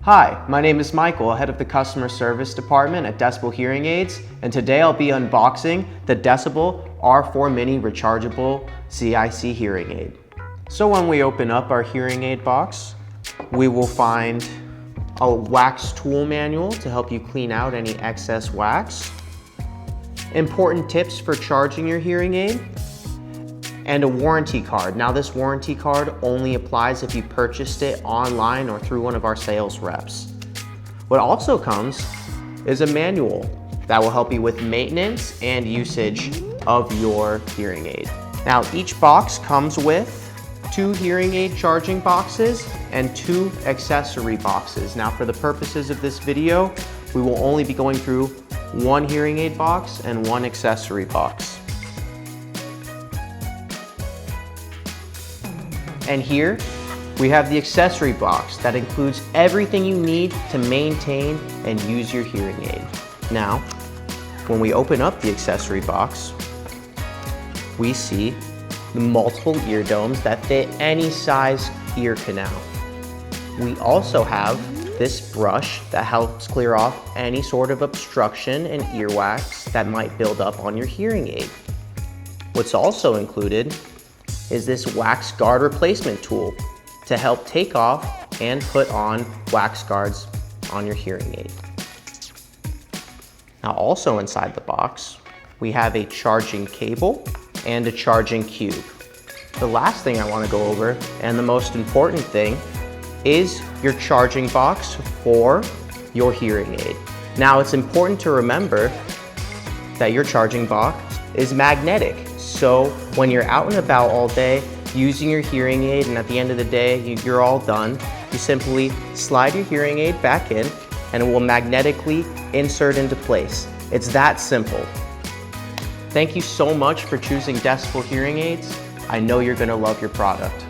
Hi, my name is Michael, head of the customer service department at Decibel Hearing Aids, and today I'll be unboxing the Decibel R4 Mini rechargeable CIC hearing aid. So when we open up our hearing aid box, we will find a wax tool manual to help you clean out any excess wax, important tips for charging your hearing aid, and a warranty card. Now this warranty card only applies if you purchased it online or through one of our sales reps. What also comes is a manual that will help you with maintenance and usage of your hearing aid. Now each box comes with 2 hearing aid charging boxes and 2 accessory boxes. Now for the purposes of this video, we will only be going through 1 hearing aid box and 1 accessory box. And here we have the accessory box that includes everything you need to maintain and use your hearing aid. Now, when we open up the accessory box, we see the multiple ear domes that fit any size ear canal. We also have this brush that helps clear off any sort of obstruction and earwax that might build up on your hearing aid. What's also included is this wax guard replacement tool to help take off and put on wax guards on your hearing aid. Now also inside the box, we have a charging cable and a charging cube. The last thing I want to go over, and the most important thing, is your charging box for your hearing aid. Now it's important to remember that your charging box is magnetic. So when you're out and about all day using your hearing aid and at the end of the day you're all done, you simply slide your hearing aid back in and it will magnetically insert into place. It's that simple. Thank you so much for choosing Decibel Hearing Aids. I know you're going to love your product.